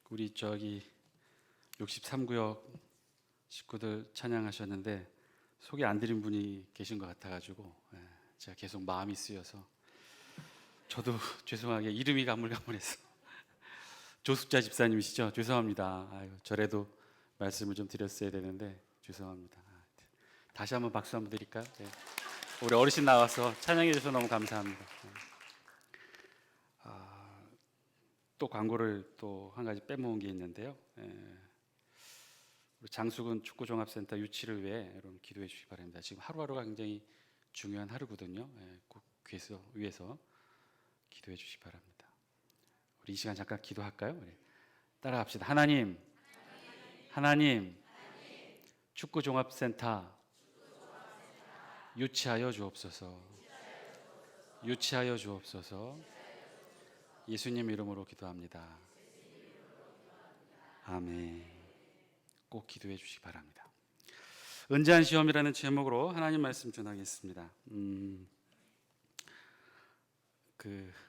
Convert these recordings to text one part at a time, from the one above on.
우리 저기 63구역 식구들 찬양하셨는데 소개 안 드린 분이 계신 것 같아가지고 제가 계속 마음이 쓰여서 저도 죄송하게 이름이 가물가물해서 조숙자 집사님이시죠? 죄송합니다. 아유, 저래도 말씀을 좀 드렸어야 되는데 죄송합니다. 다시 한번 박수 한번 드릴까요? 네. 우리 어르신 나와서 찬양해 주셔서 너무 감사합니다. 또 광고를 또 한 가지 빼먹은 게 있는데요. 우리 장수군 축구종합센터 유치를 위해 여러분 기도해 주시기 바랍니다. 지금 하루하루가 굉장히 중요한 하루거든요. 꼭 위해서 기도해 주시기 바랍니다. 우리 이 시간 잠깐 기도할까요? 따라합시다. 하나님, 축구종합센터 유치하여 주옵소서. 유치하여 주옵소서. 예수님 이름으로 기도합니다. 아멘. 꼭 기도해 주시기 바랍니다. 은재한 시험이라는 제목으로 하나님 말씀 전하겠습니다.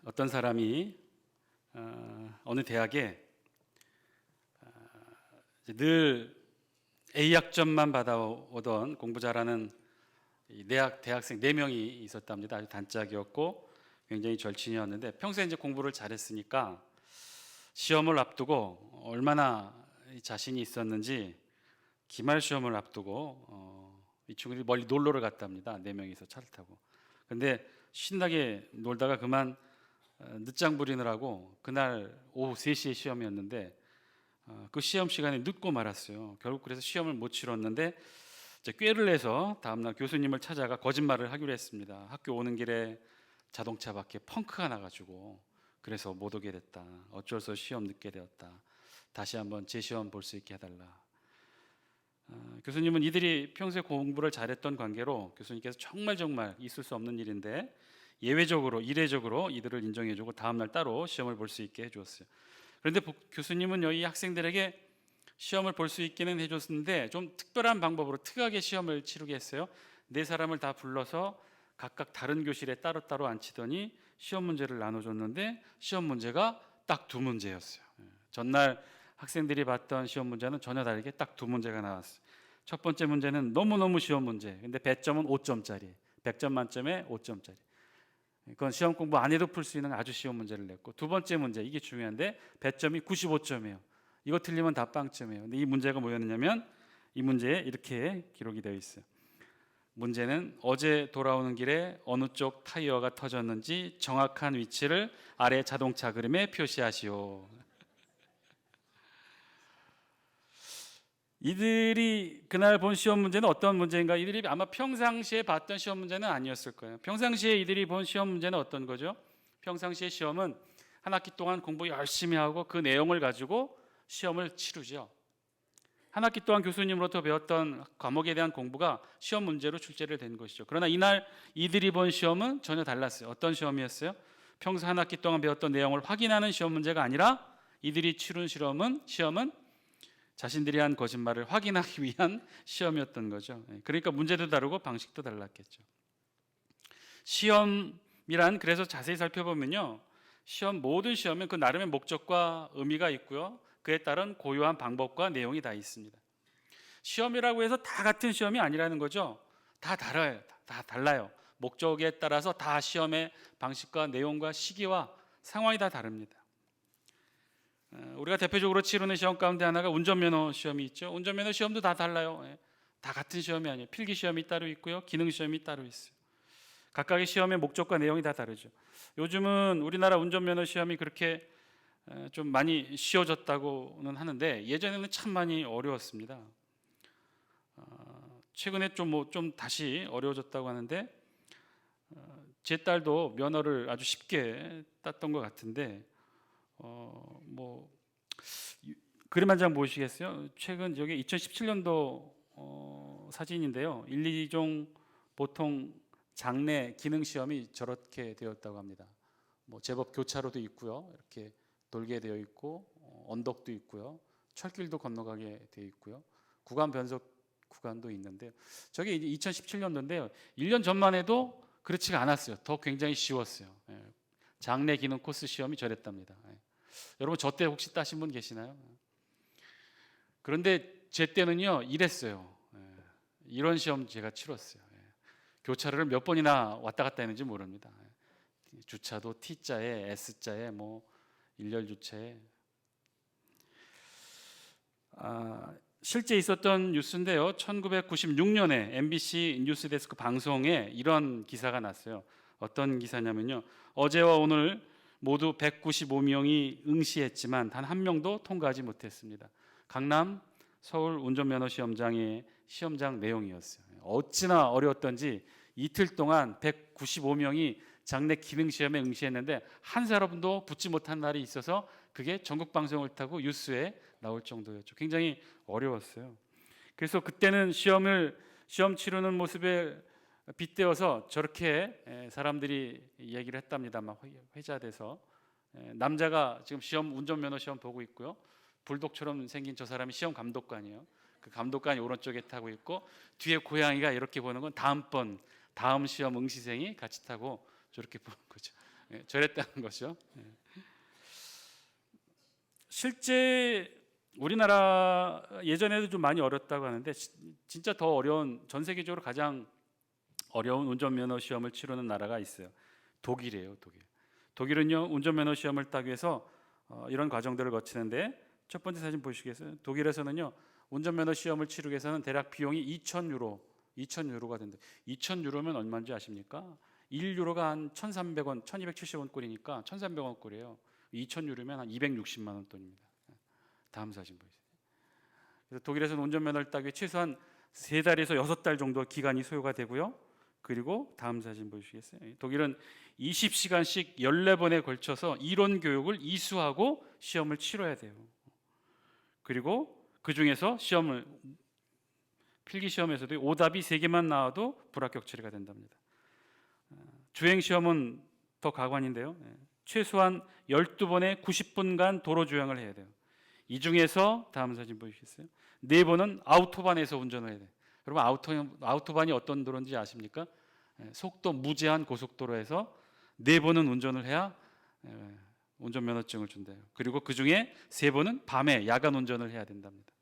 어떤 사람이 어느 대학에 늘 A학점만 받아오던 공부 잘하는 대학생 4명이 있었답니다. 아주 단짝이었고 굉장히 절친이었는데 평소에 이제 공부를 잘했으니까 시험을 앞두고 얼마나 자신이 있었는지 기말 시험을 앞두고 이 친구들이 멀리 놀러를 갔답니다. 4명이서 차를 타고. 근데 신나게 놀다가 그만 늦장 부리느라고 그날 오후 3시에 시험이었는데 그 시험 시간에 늦고 말았어요. 결국 그래서 시험을 못 치렀는데 꾀를 내서 다음날 교수님을 찾아가 거짓말을 하기로 했습니다. 학교 오는 길에 자동차 밖에 펑크가 나가지고 그래서 못 오게 됐다. 어쩔 수 없이 시험 늦게 되었다. 다시 한번 제 시험 볼 수 있게 해달라. 교수님은 이들이 평소에 공부를 잘했던 관계로 교수님께서 정말 있을 수 없는 일인데 예외적으로 이례적으로 이들을 인정해주고 다음날 따로 시험을 볼 수 있게 해주었어요. 그런데 교수님은 이 학생들에게 시험을 볼 수 있기는 해줬는데 좀 특별한 방법으로 특이하게 시험을 치르게 했어요. 4사람을 다 불러서 각각 다른 교실에 따로따로 앉히더니 시험 문제를 나눠줬는데 시험 문제가 딱 2문제였어요. 전날 학생들이 봤던 시험 문제는 전혀 다르게 딱 2문제가 나왔어요. 첫 번째 문제는 너무너무 쉬운 문제. 근데 배점은 5점짜리. 100점 만점에 5점짜리. 그건 시험 공부 안 해도 풀 수 있는 아주 쉬운 문제를 냈고, 두 번째 문제, 이게 중요한데 배점이 95점이에요. 이거 틀리면 다 빵점이에요. 근데 이 문제가 뭐였냐면 이 문제에 이렇게 기록이 되어 있어요. 문제는 어제 돌아오는 길에 어느 쪽 타이어가 터졌는지 정확한 위치를 아래 자동차 그림에 표시하시오. 이들이 그날 본 시험 문제는 어떤 문제인가? 이들이 아마 평상시에 봤던 시험 문제는 아니었을 거예요. 평상시에 이들이 본 시험 문제는 어떤 거죠? 평상시에 시험은 한 학기 동안 공부 열심히 하고 그 내용을 가지고 시험을 치르죠. 한 학기 동안 교수님으로부터 배웠던 과목에 대한 공부가 시험 문제로 출제를 된 것이죠. 그러나 이날 이들이 본 시험은 전혀 달랐어요. 어떤 시험이었어요? 평소 한 학기 동안 배웠던 내용을 확인하는 시험 문제가 아니라 이들이 치른 시험은 자신들이 한 거짓말을 확인하기 위한 시험이었던 거죠. 그러니까 문제도 다르고 방식도 달랐겠죠. 시험이란 그래서 자세히 살펴보면요, 모든 시험은 그 나름의 목적과 의미가 있고요, 그에 따른 고유한 방법과 내용이 다 있습니다. 시험이라고 해서 다 같은 시험이 아니라는 거죠. 다 달라요. 다 달라요. 목적에 따라서 다 시험의 방식과 내용과 시기와 상황이 다 다릅니다. 우리가 대표적으로 치르는 시험 가운데 하나가 운전면허 시험이 있죠. 운전면허 시험도 다 달라요. 다 같은 시험이 아니에요. 필기 시험이 따로 있고요, 기능 시험이 따로 있어요. 각각의 시험의 목적과 내용이 다 다르죠. 요즘은 우리나라 운전면허 시험이 그렇게 좀 많이 쉬워졌다고는 하는데 예전에는 참 많이 어려웠습니다. 최근에 좀 다시 어려워졌다고 하는데 제 딸도 면허를 아주 쉽게 땄던 것 같은데 그림 한 장 보시겠어요? 최근 여기 2017년도 사진인데요. 1, 2종 보통 장내 기능 시험이 저렇게 되었다고 합니다. 제법 교차로도 있고요, 이렇게 돌게 되어 있고 언덕도 있고요, 철길도 건너가게 되어 있고요, 구간 변속 구간도 있는데요. 저게 이제 2017년도인데요. 1년 전만 해도 그렇지가 않았어요. 더 굉장히 쉬웠어요. 장내 기능 코스 시험이 저랬답니다. 여러분 저 때 혹시 따신 분 계시나요? 그런데 제 때는요 이랬어요. 이런 시험 제가 치렀어요. 교차로를 몇 번이나 왔다 갔다 했는지 모릅니다. 주차도 T자에 S자에 뭐 일렬 주차에. 실제 있었던 뉴스인데요. 1996년에 MBC 뉴스데스크 방송에 이런 기사가 났어요. 어떤 기사냐면요. 어제와 오늘 모두 195명이 응시했지만 단 한 명도 통과하지 못했습니다. 강남 서울 운전면허 시험장의 시험장 내용이었어요. 어찌나 어려웠던지 이틀 동안 195명이 장내 기능 시험에 응시했는데 한 사람도 붙지 못한 날이 있어서 그게 전국 방송을 타고 뉴스에 나올 정도였죠. 굉장히 어려웠어요. 그래서 그때는 시험 치르는 모습에 빗대어서 저렇게 사람들이 얘기를 했답니다. 막 회자돼서 남자가 지금 운전면허 시험 보고 있고요. 불독처럼 생긴 저 사람이 시험 감독관이에요. 그 감독관이 오른쪽에 타고 있고 뒤에 고양이가 이렇게 보는 건 다음 시험 응시생이 같이 타고 저렇게 보는 거죠. 저랬다는 거죠. 실제 우리나라 예전에도 좀 많이 어렵다고 하는데 진짜 더 어려운, 전 세계적으로 가장 어려운 운전면허 시험을 치르는 나라가 있어요. 독일이에요. 독일은요 운전면허 시험을 따기 위해서 이런 과정들을 거치는데 첫 번째 사진 보시겠어요? 독일에서는요 운전면허 시험을 치르기 위해서는 대략 비용이 2,000유로가 된다. 2,000유로면 얼마인지 아십니까? 1유로가 한 1,300원, 1,270원 꼴이니까 1,300원 꼴이에요. 2,000유로면 한 260만 원 돈입니다. 다음 사진 보세요. 그래서 독일에서는 운전면허를 따기 위해 최소한 3달에서 6달 정도 기간이 소요가 되고요. 그리고 다음 사진 보시겠어요? 독일은 20시간씩 14번에 걸쳐서 이론 교육을 이수하고 시험을 치러야 돼요. 그리고 그 중에서 필기 시험에서도 오답이 3개만 나와도 불합격 처리가 된답니다. 주행 시험은 더 가관인데요. 최소한 12번에 90분간 도로 주행을 해야 돼요. 이 중에서 다음 사진 보시겠어요? 4번은 아우토반에서 운전을 해야 돼요. 여러분 아우토반이 어떤 도로인지 아십니까? 속도 무제한 고속도로에서 4번은 운전을 해야 운전면허증을 준대요. 그리고 그 중에 3번은 밤에 야간 운전을 해야 된답니다.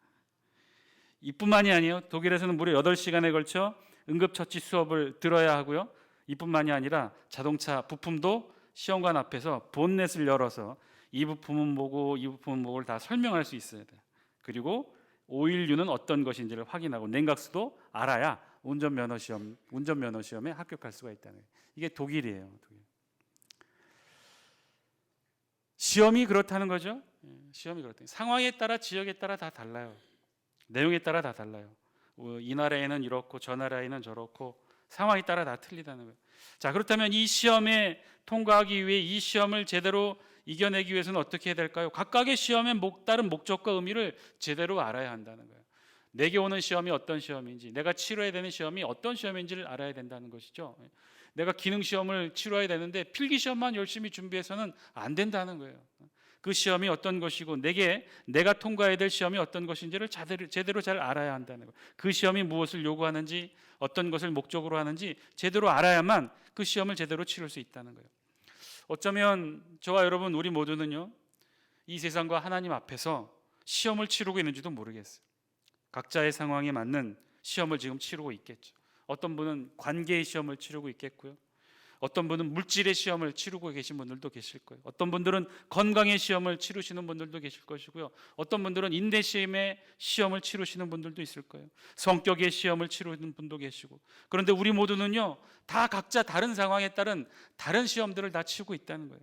이뿐만이 아니에요. 독일에서는 무려 8시간에 걸쳐 응급처치 수업을 들어야 하고요. 이뿐만이 아니라 자동차 부품도 시험관 앞에서 본넷을 열어서 이 부품은 뭐고 이 부품은 뭐를 다 설명할 수 있어야 돼요. 그리고 오일류는 어떤 것인지를 확인하고 냉각수도 알아야 운전면허 시험에 합격할 수가 있다는 거예요. 이게 독일이에요. 시험이 그렇다는 거죠. 시험이 그렇다. 상황에 따라 지역에 따라 다 달라요. 내용에 따라 다 달라요. 이 나라에는 이렇고 저 나라에는 저렇고 상황에 따라 다 틀리다는 거예요. 자, 그렇다면 이 시험에 통과하기 위해 이 시험을 제대로 이겨내기 위해서는 어떻게 해야 될까요? 각각의 시험에 따른 목적과 의미를 제대로 알아야 한다는 거예요. 내게 오는 시험이 어떤 시험인지, 내가 치러야 되는 시험이 어떤 시험인지를 알아야 된다는 것이죠. 내가 기능 시험을 치러야 되는데 필기 시험만 열심히 준비해서는 안 된다는 거예요. 그 시험이 어떤 것이고 내가 통과해야 될 시험이 어떤 것인지를 제대로 잘 알아야 한다는 거예요. 그 시험이 무엇을 요구하는지, 어떤 것을 목적으로 하는지 제대로 알아야만 그 시험을 제대로 치를 수 있다는 거예요. 어쩌면 저와 여러분 우리 모두는요 이 세상과 하나님 앞에서 시험을 치르고 있는지도 모르겠어요. 각자의 상황에 맞는 시험을 지금 치르고 있겠죠. 어떤 분은 관계의 시험을 치르고 있겠고요. 어떤 분은 물질의 시험을 치르고 계신 분들도 계실 거예요. 어떤 분들은 건강의 시험을 치르시는 분들도 계실 것이고요. 어떤 분들은 인내심의 시험을 치르시는 분들도 있을 거예요. 성격의 시험을 치르는 분도 계시고. 그런데 우리 모두는요 다 각자 다른 상황에 따른 다른 시험들을 다 치고 있다는 거예요.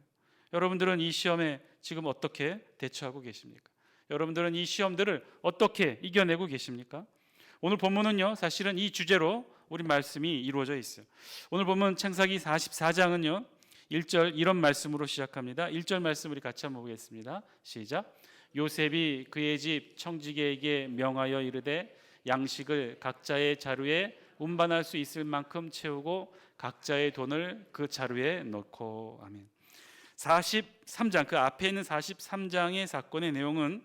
여러분들은 이 시험에 지금 어떻게 대처하고 계십니까? 여러분들은 이 시험들을 어떻게 이겨내고 계십니까? 오늘 본문은요 사실은 이 주제로 우리 말씀이 이루어져 있어요. 오늘 보면 창세기 44장은요 1절 이런 말씀으로 시작합니다. 1절 말씀 우리 같이 한번 보겠습니다. 시작. 요셉이 그의 집 청지기에게 명하여 이르되 양식을 각자의 자루에 운반할 수 있을 만큼 채우고 각자의 돈을 그 자루에 넣고. 아멘. 43장 그 앞에 있는 43장의 사건의 내용은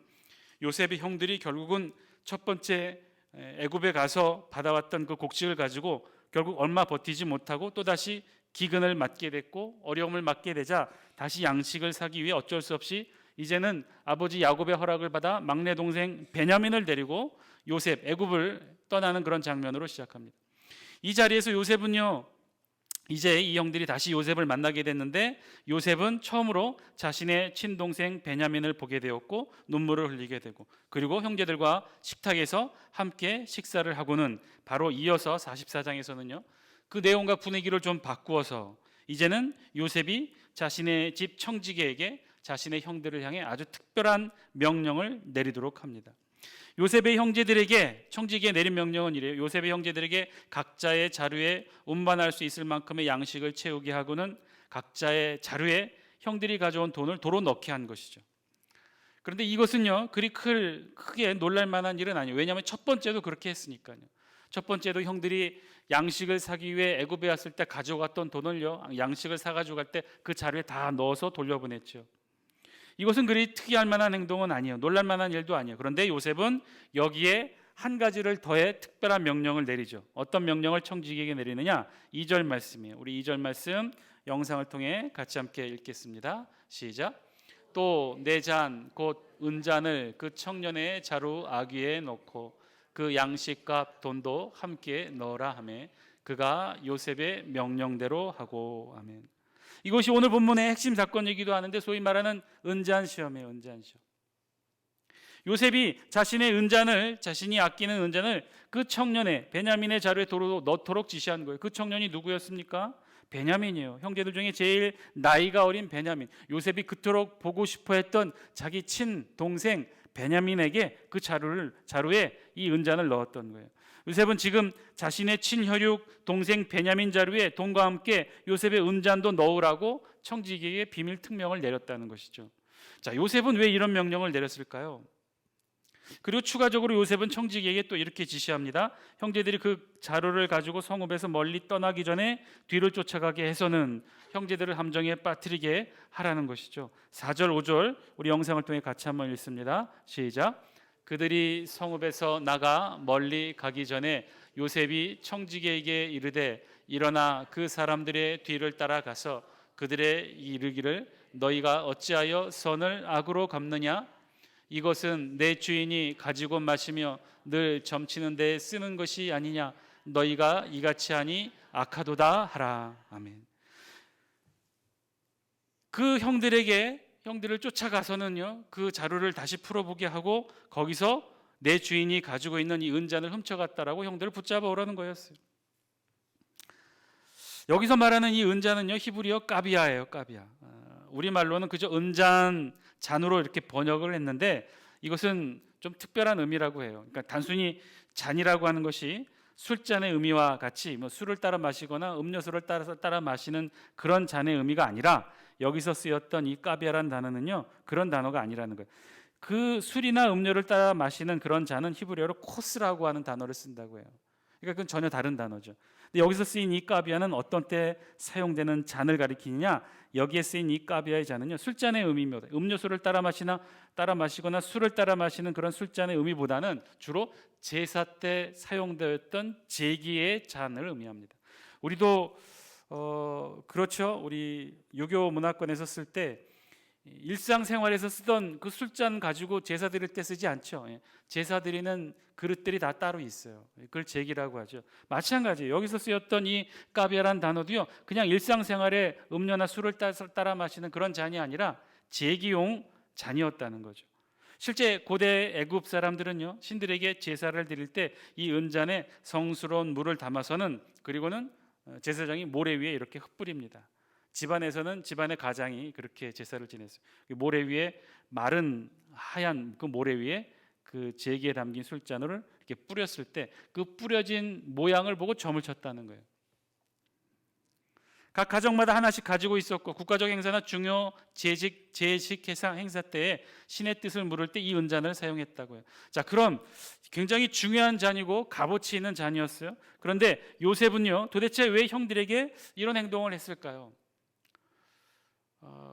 요셉의 형들이 결국은 첫 번째 애굽에 가서 받아왔던 그 곡식을 가지고 결국 얼마 버티지 못하고 또다시 기근을 맞게 됐고 어려움을 맞게 되자 다시 양식을 사기 위해 어쩔 수 없이 이제는 아버지 야곱의 허락을 받아 막내 동생 베냐민을 데리고 요셉 애굽을 떠나는 그런 장면으로 시작합니다. 이 자리에서 요셉은요, 이제 이 형들이 다시 요셉을 만나게 됐는데 요셉은 처음으로 자신의 친동생 베냐민을 보게 되었고 눈물을 흘리게 되고, 그리고 형제들과 식탁에서 함께 식사를 하고는 바로 이어서 44장에서는요 그 내용과 분위기를 좀 바꾸어서 이제는 요셉이 자신의 집 청지기에게 자신의 형들을 향해 아주 특별한 명령을 내리도록 합니다. 요셉의 형제들에게, 청지기에 내린 명령은 이래요. 요셉의 형제들에게 각자의 자루에 운반할 수 있을 만큼의 양식을 채우게 하고는 각자의 자루에 형들이 가져온 돈을 도로 넣게 한 것이죠. 그런데 이것은요 그리 크게 놀랄 만한 일은 아니에요. 왜냐하면 첫 번째도 그렇게 했으니까요. 첫 번째도 형들이 양식을 사기 위해 애굽에 왔을 때 가져갔던 돈을요, 양식을 사가지고 갈 때 그 자루에 다 넣어서 돌려보냈죠. 이것은 그리 특이할 만한 행동은 아니에요. 놀랄 만한 일도 아니에요. 그런데 요셉은 여기에 한 가지를 더해 특별한 명령을 내리죠. 어떤 명령을 청지기에게 내리느냐? 2절 말씀이에요. 우리 2절 말씀 영상을 통해 같이 함께 읽겠습니다. 시작. 또 내 잔 곧 은잔을 그 청년의 자루 아귀에 넣고 그 양식값 돈도 함께 넣으라 하며 그가 요셉의 명령대로 하고. 아멘. 이것이 오늘 본문의 핵심 사건이기도 하는데 소위 말하는 은잔 시험이에요. 은잔 시험. 요셉이 자신의 은잔을, 자신이 아끼는 은잔을 그 청년의 베냐민의 자루에 도로 넣도록 지시한 거예요. 그 청년이 누구였습니까? 베냐민이에요. 형제들 중에 제일 나이가 어린 베냐민. 요셉이 그토록 보고 싶어 했던 자기 친동생 베냐민에게 그 자루에 이 은잔을 넣었던 거예요. 요셉은 지금 자신의 친혈육 동생 베냐민 자루에 돈과 함께 요셉의 은잔도 넣으라고 청지기에게 비밀 특명을 내렸다는 것이죠. 자, 요셉은 왜 이런 명령을 내렸을까요? 그리고 추가적으로 요셉은 청지기에게 또 이렇게 지시합니다. 형제들이 그 자루를 가지고 성읍에서 멀리 떠나기 전에 뒤를 쫓아가게 해서는 형제들을 함정에 빠뜨리게 하라는 것이죠. 4절 5절 우리 영상을 통해 같이 한번 읽습니다. 시작. 그들이 성읍에서 나가 멀리 가기 전에 요셉이 청지기에게 이르되 일어나 그 사람들의 뒤를 따라가서 그들의 이르기를 너희가 어찌하여 선을 악으로 갚느냐? 이것은 내 주인이 가지고 마시며 늘 점치는 데 쓰는 것이 아니냐? 너희가 이같이 하니 악하도다 하라. 아멘. 그 형들을 쫓아가서는요 그 자루를 다시 풀어보게 하고 거기서 내 주인이 가지고 있는 이 은잔을 훔쳐갔다라고 형들을 붙잡아 오라는 거였어요. 여기서 말하는 이 은잔은요 히브리어 까비아예요. 까비아. 우리말로는 그저 은잔, 잔으로 이렇게 번역을 했는데 이것은 좀 특별한 의미라고 해요. 그러니까 단순히 잔이라고 하는 것이 술잔의 의미와 같이 뭐 술을 따라 마시거나 음료수를 따라 마시는 그런 잔의 의미가 아니라 여기서 쓰였던 이 까비아라는 단어는요 그런 단어가 아니라는 거예요. 그 술이나 음료를 따라 마시는 그런 잔은 히브리어로 코스라고 하는 단어를 쓴다고 해요. 그러니까 그건 전혀 다른 단어죠. 근데 여기서 쓰인 이 까비아는 어떤 때 사용되는 잔을 가리키느냐? 여기에 쓰인 이 까비아의 잔은요 술잔의 의미입니다. 음료수를 따라 마시거나 술을 따라 마시는 그런 술잔의 의미보다는 주로 제사 때 사용되었던 제기의 잔을 의미합니다. 우리도 그렇죠. 우리 유교 문화권에서 쓸 때 일상생활에서 쓰던 그 술잔 가지고 제사 드릴 때 쓰지 않죠. 제사 드리는 그릇들이 다 따로 있어요. 그걸 제기라고 하죠. 마찬가지예요. 여기서 쓰였던 이 까비아란 단어도요 그냥 일상생활에 음료나 술을 따라 마시는 그런 잔이 아니라 제기용 잔이었다는 거죠. 실제 고대 애굽 사람들은요 신들에게 제사를 드릴 때 이 은잔에 성스러운 물을 담아서는 그리고는 제사장이 모래 위에 이렇게 흩뿌립니다. 집안에서는 집안의 가장이 그렇게 제사를 지냈어요. 모래 위에 마른 하얀 그 모래 위에 그 제기에 담긴 술잔을 이렇게 뿌렸을 때 그 뿌려진 모양을 보고 점을 쳤다는 거예요. 각 가정마다 하나씩 가지고 있었고 국가적 행사나 중요 제식 행사 때에 신의 뜻을 물을 때 이 은잔을 사용했다고요. 자, 그럼 굉장히 중요한 잔이고 값어치 있는 잔이었어요. 그런데 요셉은요 도대체 왜 형들에게 이런 행동을 했을까요?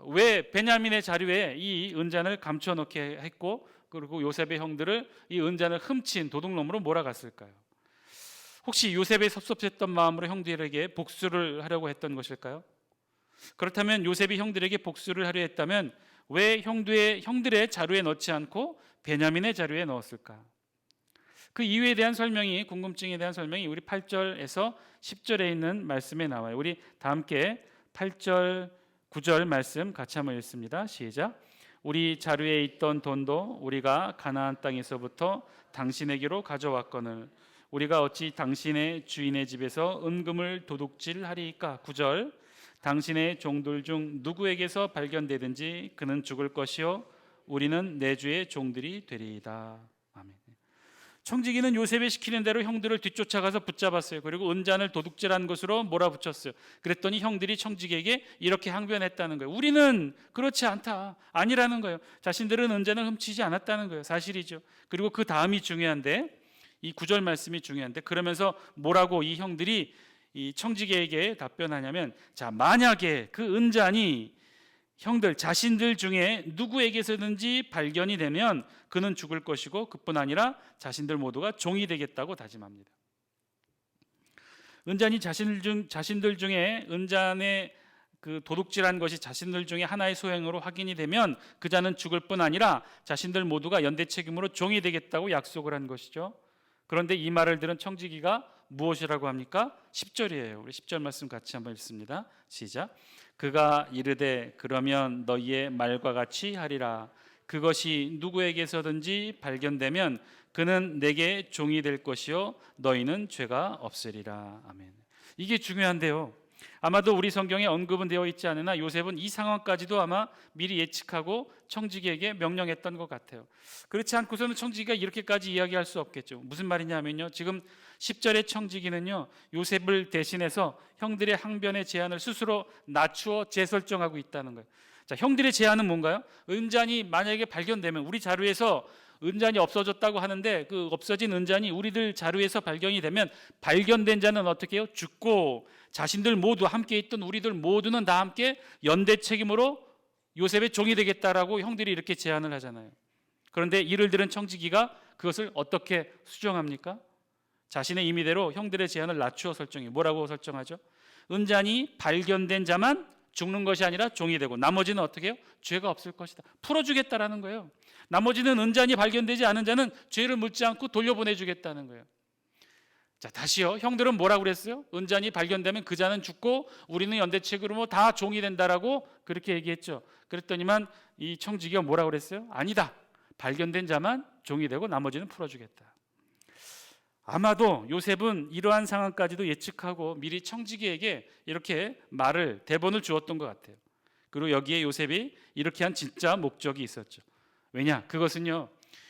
왜 베냐민의 자루에 이 은잔을 감춰놓게 했고 그리고 요셉의 형들을 이 은잔을 훔친 도둑놈으로 몰아갔을까요? 혹시 요셉의 섭섭했던 마음으로 형들에게 복수를 하려고 했던 것일까요? 그렇다면 요셉이 형들에게 복수를 하려 했다면 왜 형들의 자루에 넣지 않고 베냐민의 자루에 넣었을까? 그 이유에 대한 설명이, 궁금증에 대한 설명이 우리 8절에서 10절에 있는 말씀에 나와요. 우리 다 함께 8절, 9절 말씀 같이 한번 읽습니다. 시작. 우리 자루에 있던 돈도 우리가 가나안 땅에서부터 당신에게로 가져왔거늘 우리가 어찌 당신의 주인의 집에서 은금을 도둑질하리이까? 9절. 당신의 종들 중 누구에게서 발견되든지 그는 죽을 것이요 우리는 내 주의 종들이 되리이다. 아멘. 청지기는 요셉이 시키는 대로 형들을 뒤쫓아가서 붙잡았어요. 그리고 은잔을 도둑질한 것으로 몰아붙였어요. 그랬더니 형들이 청지기에게 이렇게 항변했다는 거예요. 우리는 그렇지 않다. 아니라는 거예요. 자신들은 은잔을 훔치지 않았다는 거예요. 사실이죠. 그리고 그 다음이 중요한데, 이 9절 말씀이 중요한데, 그러면서 뭐라고 이 형들이 이 청지기에게 답변하냐면, 자, 만약에 그 은잔이 형들 자신들 중에 누구에게서든지 발견이 되면 그는 죽을 것이고 그뿐 아니라 자신들 모두가 종이 되겠다고 다짐합니다. 은잔이 자신들 중에 은잔의 그 도둑질한 것이 자신들 중에 하나의 소행으로 확인이 되면 그 자는 죽을 뿐 아니라 자신들 모두가 연대 책임으로 종이 되겠다고 약속을 한 것이죠. 그런데 이 말을 들은 청지기가 무엇이라고 합니까? 10절이에요. 우리 10절 말씀 같이 한번 읽습니다. 시작. 그가 이르되 그러면 너희의 말과 같이 하리라. 그것이 누구에게서든지 발견되면 그는 내게 종이 될 것이요 너희는 죄가 없으리라. 아멘. 이게 중요한데요. 아마도 우리 성경에 언급은 되어 있지 않으나 요셉은 이 상황까지도 아마 미리 예측하고 청지기에게 명령했던 것 같아요. 그렇지 않고서는 청지기가 이렇게까지 이야기할 수 없겠죠. 무슨 말이냐면요, 지금 10절의 청지기는요, 요셉을 대신해서 형들의 항변의 제안을 스스로 낮추어 재설정하고 있다는 거예요. 자, 형들의 제안은 뭔가요? 은잔이 만약에 발견되면, 우리 자루에서 은잔이 없어졌다고 하는데 그 없어진 은잔이 우리들 자루에서 발견이 되면 발견된 자는 어떻게 해요? 죽고 자신들 모두, 함께 있던 우리들 모두는 다 함께 연대 책임으로 요셉의 종이 되겠다라고 형들이 이렇게 제안을 하잖아요. 그런데 이를 들은 청지기가 그것을 어떻게 수정합니까? 자신의 임의대로 형들의 제안을 낮추어 설정해요. 뭐라고 설정하죠? 은잔이 발견된 자만 죽는 것이 아니라 종이 되고 나머지는 어떻게 해요? 죄가 없을 것이다. 풀어주겠다라는 거예요. 나머지는 은잔이 발견되지 않은 자는 죄를 묻지 않고 돌려보내주겠다는 거예요. 자, 다시요. 형들은 뭐라고 그랬어요? 은잔이 발견되면 그 자는 죽고 우리는 연대책으로 다 종이 된다라고 그렇게 얘기했죠. 그랬더니만 이 청지기가 뭐라고 그랬어요? 아니다. 발견된 자만 종이 되고 나머지는 풀어주겠다. 아마도 요셉은 이러한 상황까지도 예측하고 미리 청지기에게 이렇게 대본을 주었던 것 같아요. 그리고 여기에 요셉이 이렇게 한 진짜 목적이 있었죠. 왜냐? 그것은요,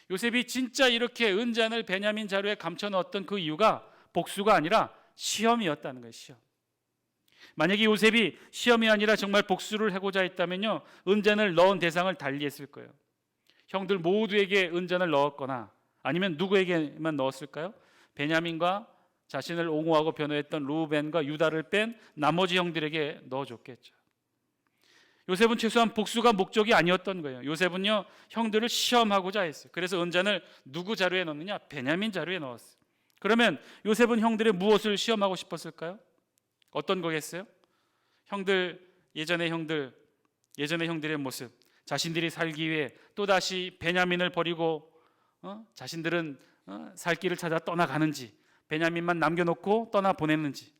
요셉이 진짜 이렇게 은잔을 베냐민 자루에 감춰 넣었던 그 이유가 복수가 아니라 시험이었다는 거예요. 시험. 만약에 요셉이 시험이 아니라 정말 복수를 하고자 했다면요, 은잔을 넣은 대상을 달리했을 거예요. 형들 모두에게 은잔을 넣었거나 아니면 누구에게만 넣었을까요? 베냐민과 자신을 옹호하고 변호했던 루벤과 유다를 뺀 나머지 형들에게 넣어줬겠죠. 요셉은 최소한 복수가 목적이 아니었던 거예요. 요셉은요, 형들을 시험하고자 했어요. 그래서 은잔을 누구 자루에 넣느냐? 베냐민 자루에 넣었어요. 그러면 요셉은 형들의 무엇을 시험하고 싶었을까요? 어떤 거겠어요? 예전의 형들의 모습, 자신들이 살기 위해 또다시 베냐민을 버리고 자신들은 살 길을 찾아 떠나가는지, 베냐민만 남겨놓고 떠나보냈는지,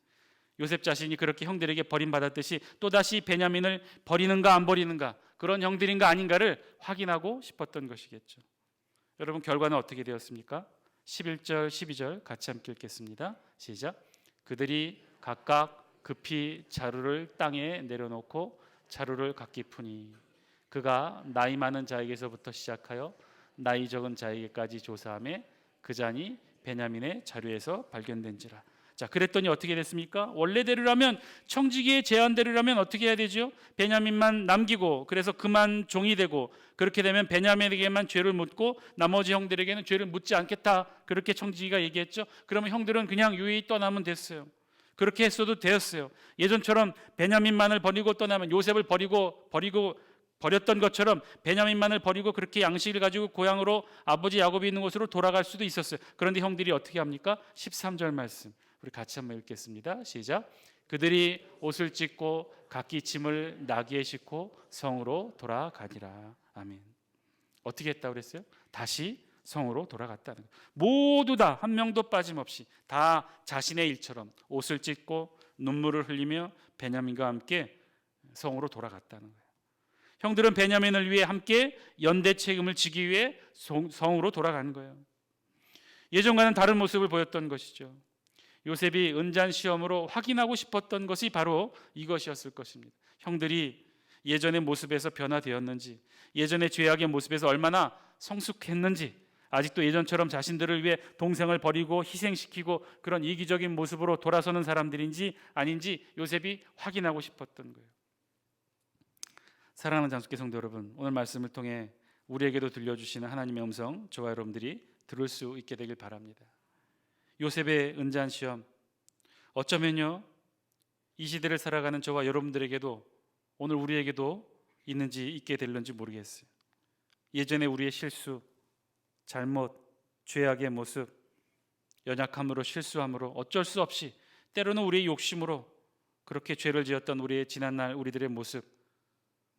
요셉 자신이 그렇게 형들에게 버림받았듯이 또다시 베냐민을 버리는가 안 버리는가, 그런 형들인가 아닌가를 확인하고 싶었던 것이겠죠. 여러분, 결과는 어떻게 되었습니까? 11절 12절 같이 함께 읽겠습니다. 시작. 그들이 각각 급히 자루를 땅에 내려놓고 자루를 각기 푸니 그가 나이 많은 자에게서부터 시작하여 나이 적은 자에게까지 조사하며 그 잔이 베냐민의 자루에서 발견된지라. 자, 그랬더니 어떻게 됐습니까? 원래대로라면, 청지기의 제안대로라면 어떻게 해야 되죠? 베냐민만 남기고, 그래서 그만 종이 되고, 그렇게 되면 베냐민에게만 죄를 묻고 나머지 형들에게는 죄를 묻지 않겠다, 그렇게 청지기가 얘기했죠. 그러면 형들은 그냥 유유히 떠나면 됐어요. 그렇게 했어도 되었어요. 예전처럼 베냐민만을 버리고 떠나면, 요셉을 버렸던 것처럼 베냐민만을 버리고 그렇게 양식을 가지고 고향으로 아버지 야곱이 있는 곳으로 돌아갈 수도 있었어요. 그런데 형들이 어떻게 합니까? 13절 말씀 우리 같이 한번 읽겠습니다. 시작. 그들이 옷을 찢고 각기 짐을 나귀에 싣고 성으로 돌아가니라. 아멘. 어떻게 했다고 그랬어요? 다시 성으로 돌아갔다는 거예요. 모두 다 한 명도 빠짐없이 다 자신의 일처럼 옷을 찢고 눈물을 흘리며 베냐민과 함께 성으로 돌아갔다는 거예요. 형들은 베냐민을 위해 함께 연대 책임을 지기 위해 성으로 돌아가는 거예요. 예전과는 다른 모습을 보였던 것이죠. 요셉이 은잔 시험으로 확인하고 싶었던 것이 바로 이것이었을 것입니다. 형들이 예전의 모습에서 변화되었는지, 예전의 죄악의 모습에서 얼마나 성숙했는지, 아직도 예전처럼 자신들을 위해 동생을 버리고 희생시키고 그런 이기적인 모습으로 돌아서는 사람들인지 아닌지 요셉이 확인하고 싶었던 거예요. 사랑하는 장수교 성도 여러분, 오늘 말씀을 통해 우리에게도 들려주시는 하나님의 음성, 저와 여러분들이 들을 수 있게 되길 바랍니다. 요셉의 은잔 시험, 어쩌면요 이 시대를 살아가는 저와 여러분들에게도 오늘 우리에게도 있게 될는지 모르겠어요. 예전에 우리의 실수, 잘못, 죄악의 모습, 연약함으로 실수함으로 어쩔 수 없이 때로는 우리의 욕심으로 그렇게 죄를 지었던 우리의 지난날 우리들의 모습,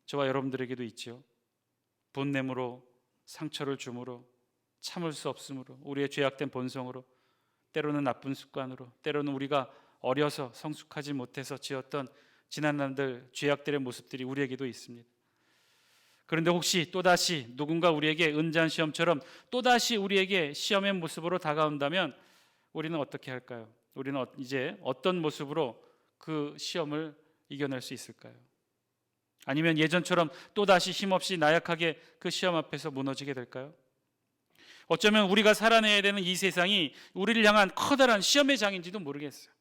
저와 여러분들에게도 있죠. 분냄으로, 상처를 줌으로, 참을 수 없음으로, 우리의 죄악된 본성으로, 때로는 나쁜 습관으로, 때로는 우리가 어려서 성숙하지 못해서 지었던 지난날들 죄악들의 모습들이 우리에게도 있습니다. 그런데 혹시 또다시 누군가 우리에게 은잔 시험처럼 또다시 우리에게 시험의 모습으로 다가온다면 우리는 어떻게 할까요? 우리는 이제 어떤 모습으로 그 시험을 이겨낼 수 있을까요? 아니면 예전처럼 또다시 힘없이 나약하게 그 시험 앞에서 무너지게 될까요? 어쩌면 우리가 살아내야 되는 이 세상이 우리를 향한 커다란 시험의 장인지도 모르겠어요.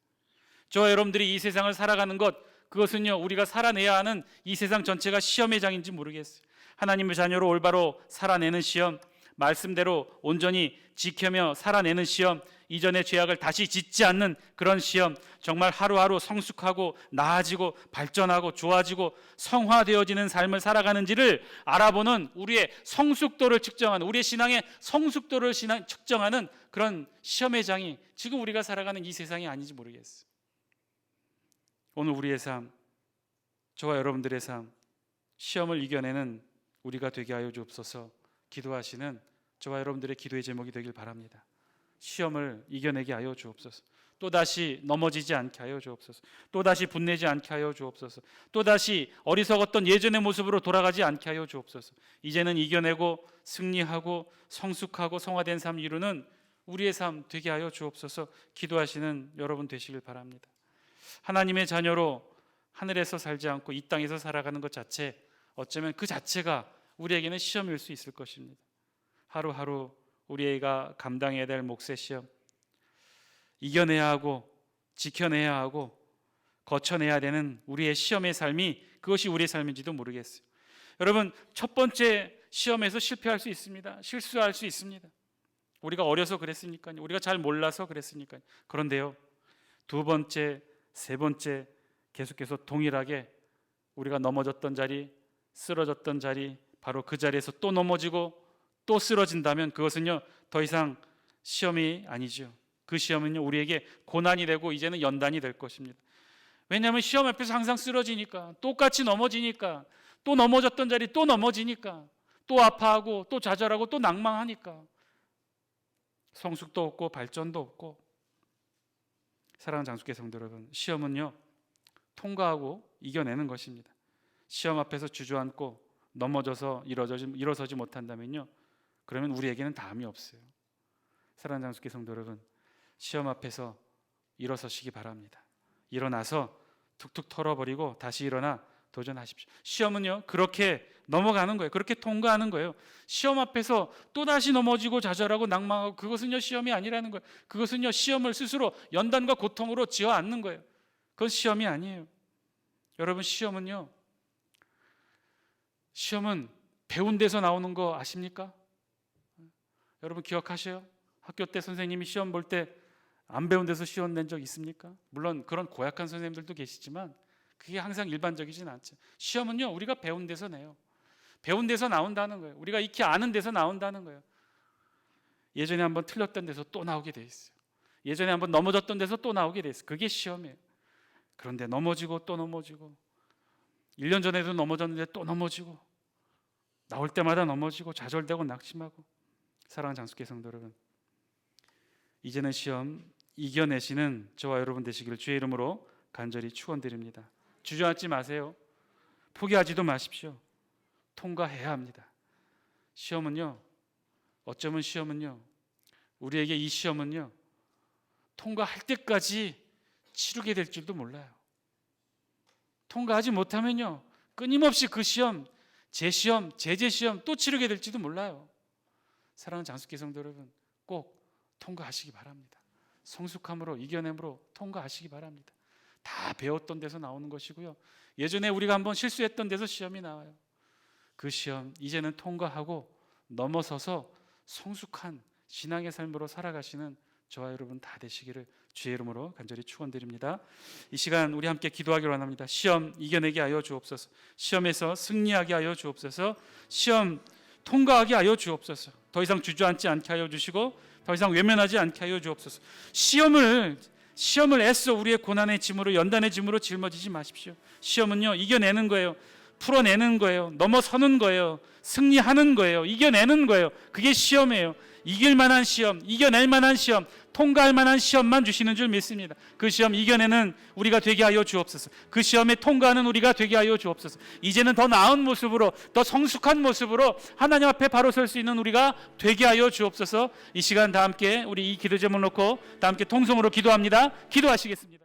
저와 여러분들이 이 세상을 살아가는 것, 그것은요 우리가 살아내야 하는 이 세상 전체가 시험의 장인지 모르겠어요. 하나님의 자녀로 올바로 살아내는 시험, 말씀대로 온전히 지켜며 살아내는 시험, 이전의 죄악을 다시 짓지 않는 그런 시험, 정말 하루하루 성숙하고 나아지고 발전하고 좋아지고 성화되어지는 삶을 살아가는지를 알아보는 우리의 성숙도를 측정하는, 우리의 신앙의 성숙도를 측정하는 그런 시험의 장이 지금 우리가 살아가는 이 세상이 아닌지 모르겠어요. 오늘 우리의 삶, 저와 여러분들의 삶, 시험을 이겨내는 우리가 되게 하여 주옵소서. 기도하시는 저와 여러분들의 기도의 제목이 되길 바랍니다. 시험을 이겨내게 하여 주옵소서. 또다시 넘어지지 않게 하여 주옵소서. 또다시 분내지 않게 하여 주옵소서. 또다시 어리석었던 예전의 모습으로 돌아가지 않게 하여 주옵소서. 이제는 이겨내고 승리하고 성숙하고 성화된 삶 이루는 우리의 삶 되게 하여 주옵소서. 기도하시는 여러분 되시길 바랍니다. 하나님의 자녀로 하늘에서 살지 않고 이 땅에서 살아가는 것 자체, 어쩌면 그 자체가 우리에게는 시험일 수 있을 것입니다. 하루하루 우리가 감당해야 될 몫의 시험, 이겨내야 하고 지켜내야 하고 거쳐내야 되는 우리의 시험의 삶이, 그것이 우리의 삶인지도 모르겠어요. 여러분, 첫 번째 시험에서 실패할 수 있습니다. 실수할 수 있습니다. 우리가 어려서 그랬으니까요. 우리가 잘 몰라서 그랬으니까요. 그런데요, 두 번째, 세 번째 계속해서 동일하게 우리가 넘어졌던 자리, 쓰러졌던 자리, 바로 그 자리에서 또 넘어지고 또 쓰러진다면 그것은요 더 이상 시험이 아니죠. 그 시험은요 우리에게 고난이 되고 이제는 연단이 될 것입니다. 왜냐하면 시험 앞에서 항상 쓰러지니까, 똑같이 넘어지니까, 또 넘어졌던 자리 또 넘어지니까, 또 아파하고 또 좌절하고 또 낭망하니까 성숙도 없고 발전도 없고. 사랑하는 장수교 성도 여러분, 시험은요 통과하고 이겨내는 것입니다. 시험 앞에서 주저앉고 넘어져서 일어서지 못한다면요, 그러면 우리에게는 다음이 없어요. 사랑하는 장수교 성도 여러분, 시험 앞에서 일어서시기 바랍니다. 일어나서 툭툭 털어버리고 다시 일어나 도전하십시오. 시험은요 그렇게 넘어가는 거예요. 그렇게 통과하는 거예요. 시험 앞에서 또다시 넘어지고 좌절하고 낭망하고, 그것은요 시험이 아니라는 거예요. 그것은요 시험을 스스로 연단과 고통으로 지어 앉는 거예요. 그건 시험이 아니에요. 여러분, 시험은 배운 데서 나오는 거 아십니까? 여러분 기억하세요? 학교 때 선생님이 시험 볼 때 안 배운 데서 시험 낸 적 있습니까? 물론 그런 고약한 선생님들도 계시지만 그게 항상 일반적이진 않죠. 시험은요 우리가 배운 데서 내요. 배운 데서 나온다는 거예요. 우리가 익히 아는 데서 나온다는 거예요. 예전에 한번 틀렸던 데서 또 나오게 돼 있어요. 예전에 한번 넘어졌던 데서 또 나오게 돼 있어요. 그게 시험이에요. 그런데 넘어지고 또 넘어지고 1년 전에도 넘어졌는데 또 넘어지고 나올 때마다 넘어지고 좌절되고 낙심하고 사랑하는 장수교회 성도 여러분, 이제는 시험 이겨내시는 저와 여러분 되시기를 주의 이름으로 간절히 축원드립니다. 주저앉지 마세요. 포기하지도 마십시오. 통과해야 합니다. 시험은요, 어쩌면 시험은요, 우리에게 이 시험은요 통과할 때까지 치르게 될 줄도 몰라요. 통과하지 못하면요 끊임없이 그 시험, 재시험, 재시험 또 치르게 될지도 몰라요. 사랑하는 장수교회 성도 여러분, 꼭 통과하시기 바랍니다. 성숙함으로 이겨냄으로 통과하시기 바랍니다. 다 배웠던 데서 나오는 것이고요, 예전에 우리가 한번 실수했던 데서 시험이 나와요. 그 시험 이제는 통과하고 넘어서서 성숙한 신앙의 삶으로 살아가시는 저와 여러분 다 되시기를 주의 이름으로 간절히 축원드립니다. 이 시간 우리 함께 기도하기로 원합니다. 시험 이겨내게 하여 주옵소서. 시험에서 승리하게 하여 주옵소서. 시험 통과하게 하여 주옵소서. 더 이상 주저앉지 않게 하여 주시고 더 이상 외면하지 않게 하여 주옵소서. 시험을 애써 우리의 고난의 짐으로, 연단의 짐으로 짊어지지 마십시오. 시험은요 이겨내는 거예요. 풀어내는 거예요. 넘어서는 거예요. 승리하는 거예요. 이겨내는 거예요. 그게 시험이에요. 이길 만한 시험, 이겨낼 만한 시험, 통과할 만한 시험만 주시는 줄 믿습니다. 그 시험 이겨내는 우리가 되게 하여 주옵소서. 그 시험에 통과하는 우리가 되게 하여 주옵소서. 이제는 더 나은 모습으로, 더 성숙한 모습으로 하나님 앞에 바로 설 수 있는 우리가 되게 하여 주옵소서. 이 시간 다 함께 우리 이 기도 제목을 놓고 다 함께 통성으로 기도합니다. 기도하시겠습니다.